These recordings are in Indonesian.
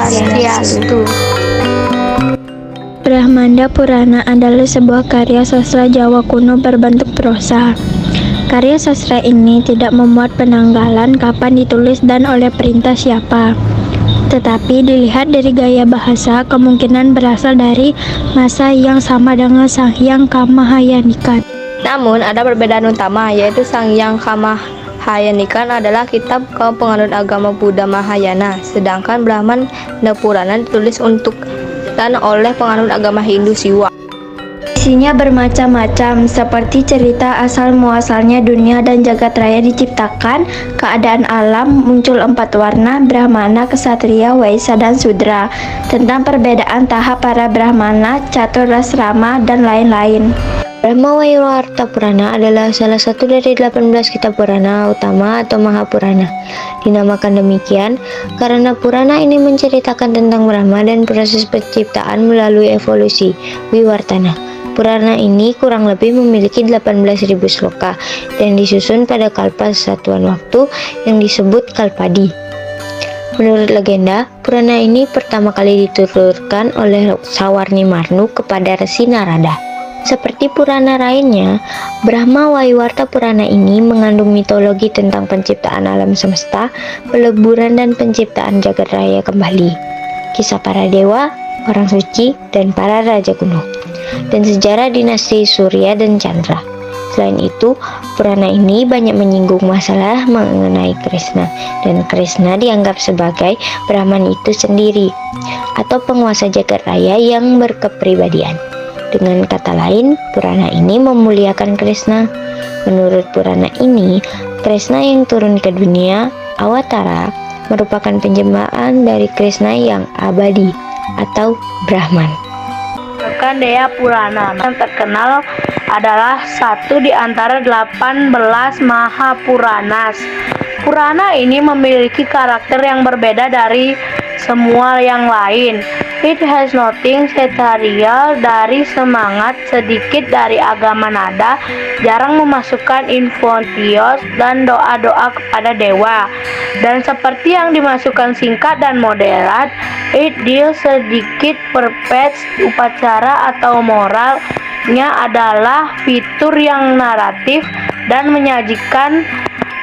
Swastiastu. Brahmanda Purana adalah sebuah karya sastra Jawa kuno berbentuk prosa. Karya sastra ini tidak memuat penanggalan kapan ditulis dan oleh perintah siapa. Tetapi dilihat dari gaya bahasa, kemungkinan berasal dari masa yang sama dengan Sanghyang Kamahayanikan. Namun ada perbedaan utama, yaitu Sanghyang Kamahayanikan adalah kitab kaum penganut agama Buddha Mahayana, sedangkan Brahmanda Purana ditulis untuk dan oleh penganut agama Hindu Siwa. Isinya bermacam-macam, seperti cerita asal-muasalnya dunia dan jagat raya diciptakan, keadaan alam, muncul 4 warna, Brahmana, Ksatria, Waisya, dan Sudra, tentang perbedaan tahap para Brahmana, Caturasrama, dan lain-lain. Brahma Waiwarta Purana adalah salah satu dari 18 kitab Purana utama atau Mahapurana. Dinamakan demikian karena Purana ini menceritakan tentang Brahma dan proses penciptaan melalui evolusi, Wiwartana. Purana ini kurang lebih memiliki 18.000 sloka dan disusun pada kalpa satuan waktu yang disebut Kalpadi. Menurut legenda, Purana ini pertama kali dituturkan oleh Sawarni Marnu kepada Resi Narada. Seperti Purana lainnya, Brahma Waiwarta Purana ini mengandung mitologi tentang penciptaan alam semesta, peleburan dan penciptaan jagat raya kembali, kisah para dewa, orang suci, dan para raja kuno, dan sejarah dinasti Surya dan Chandra. Selain itu, Purana ini banyak menyinggung masalah mengenai Krishna, dan Krishna dianggap sebagai Brahman itu sendiri, atau penguasa jagat raya yang berkepribadian. Dengan kata lain, Purana ini memuliakan Krishna. Menurut Purana ini, Krishna yang turun ke dunia, Awatara, merupakan penjelmaan dari Krishna yang abadi atau Brahman. Markandeya Purana yang terkenal adalah satu di antara 18 Mahapuranas. Purana ini memiliki karakter yang berbeda dari semua yang lain. It has nothing seterial dari semangat sedikit dari agama nada, jarang memasukkan infontios dan doa-doa kepada dewa. Dan seperti yang dimasukkan singkat dan moderat, it deals sedikit perpets upacara atau moralnya adalah fitur yang naratif dan menyajikan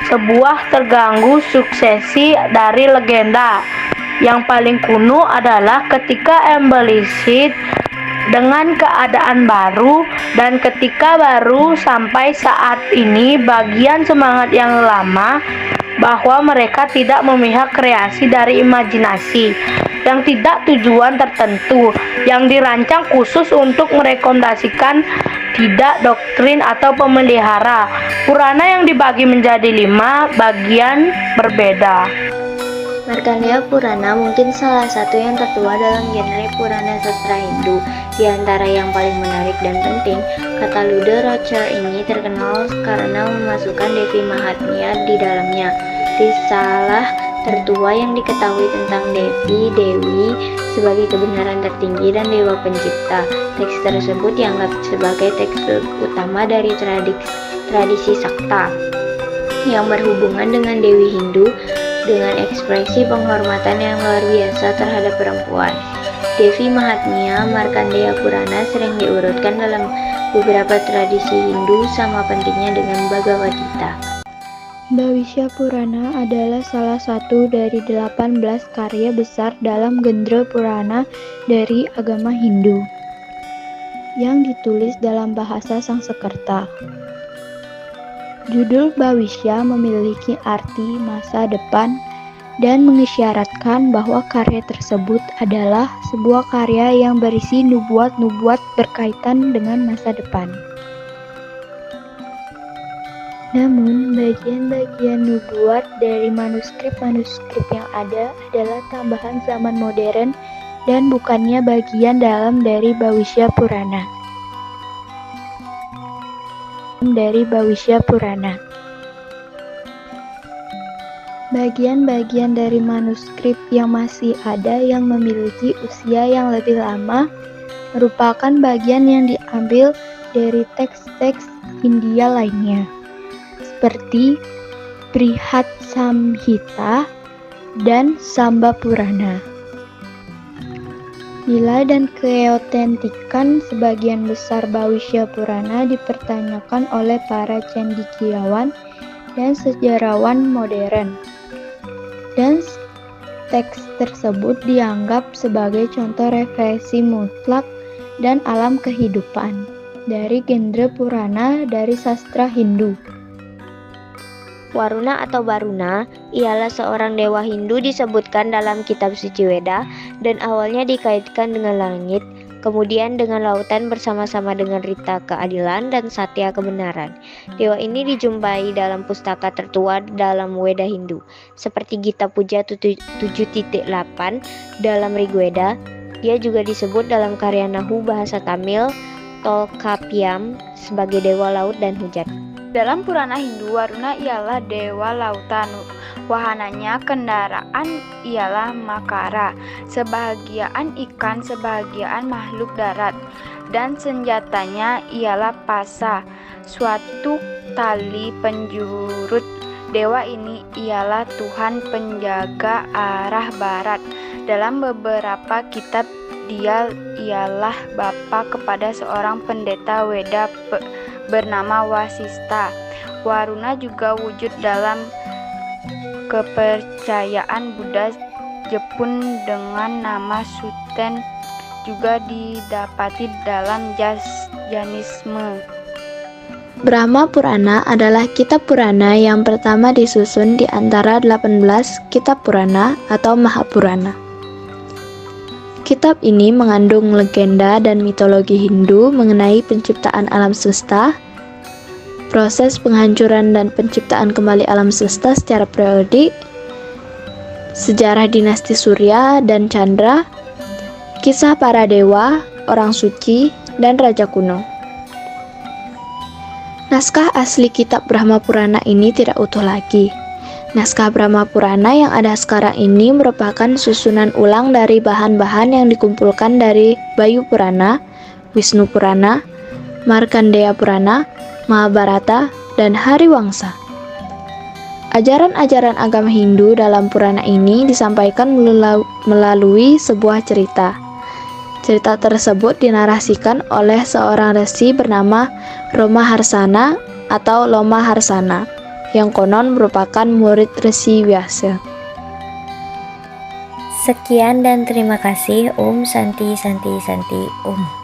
sebuah terganggu suksesi dari legenda. Yang paling kuno adalah ketika embellisit dengan keadaan baru, dan ketika baru sampai saat ini bagian semangat yang lama bahwa mereka tidak memihak kreasi dari imajinasi yang tidak tujuan tertentu yang dirancang khusus untuk merekomendasikan tidak doktrin atau pemelihara. Purana yang dibagi menjadi 5 bagian berbeda. Markandeya Purana mungkin salah satu yang tertua dalam genre Purana sastra Hindu. Di antara yang paling menarik dan penting, kata Luda Rocher ini terkenal karena memasukkan Devi Mahatmya di dalamnya. Risalah tertua yang diketahui tentang Dewi sebagai kebenaran tertinggi dan dewa pencipta. Teks tersebut dianggap sebagai teks utama dari tradisi Sakta yang berhubungan dengan Dewi Hindu, dengan ekspresi penghormatan yang luar biasa terhadap perempuan. Devi Mahatmya Markandeya Purana sering diurutkan dalam beberapa tradisi Hindu sama pentingnya dengan Bhagavad Gita. Bhavisya Purana adalah salah satu dari 18 karya besar dalam genre Purana dari agama Hindu yang ditulis dalam bahasa Sanskerta. Judul Bhavisya memiliki arti masa depan dan mengisyaratkan bahwa karya tersebut adalah sebuah karya yang berisi nubuat-nubuat berkaitan dengan masa depan. Namun, bagian-bagian nubuat dari manuskrip-manuskrip yang ada adalah tambahan zaman modern dan bukannya bagian dalam dari Bhavisya Purana. Bagian-bagian dari manuskrip yang masih ada yang memiliki usia yang lebih lama merupakan bagian yang diambil dari teks-teks India lainnya, seperti Brihat Samhita dan Samba Purana. Nilai dan keautentikan sebagian besar Bhawishya Purana dipertanyakan oleh para cendekiawan dan sejarawan modern. Dan teks tersebut dianggap sebagai contoh referensi mutlak dan alam kehidupan dari genre Purana dari sastra Hindu. Waruna atau Baruna ialah seorang dewa Hindu disebutkan dalam kitab suci Weda dan awalnya dikaitkan dengan langit, kemudian dengan lautan bersama-sama dengan Rita keadilan dan Satya kebenaran. Dewa ini dijumpai dalam pustaka tertua dalam Weda Hindu, seperti Gita Puja 7.8 dalam Rigveda. Dia juga disebut dalam karya Nahu bahasa Tamil Tolkappiyam sebagai dewa laut dan hujan. Dalam Purana Hindu, Waruna ialah dewa lautan. Wahananya kendaraan ialah makara, sebahagian ikan, sebahagian makhluk darat, dan senjatanya ialah pasa, suatu tali penjurut. Dewa ini ialah Tuhan penjaga arah barat. Dalam beberapa kitab, dia ialah bapa kepada seorang pendeta Weda bernama Wasista. Waruna juga wujud dalam kepercayaan Buddha Jepun dengan nama Suten, juga didapati dalam Jainisme. Brahma Purana adalah kitab Purana yang pertama disusun di antara 18 kitab Purana atau Mahapurana. Kitab ini mengandung legenda dan mitologi Hindu mengenai penciptaan alam semesta, proses penghancuran dan penciptaan kembali alam semesta secara periodik, sejarah dinasti Surya dan Chandra, kisah para dewa, orang suci, dan raja kuno. Naskah asli kitab Brahma Purana ini tidak utuh lagi. Naskah Brahma Purana yang ada sekarang ini merupakan susunan ulang dari bahan-bahan yang dikumpulkan dari Bayu Purana, Wisnu Purana, Markandeya Purana, Mahabharata, dan Hariwangsa. Ajaran-ajaran agama Hindu dalam Purana ini disampaikan melalui sebuah cerita. Cerita tersebut dinarasikan oleh seorang resi bernama Roma Harsana atau Loma Harsana, yang konon merupakan murid Resi Vyasa. Sekian dan terima kasih. Om Santi Santi Santi Om.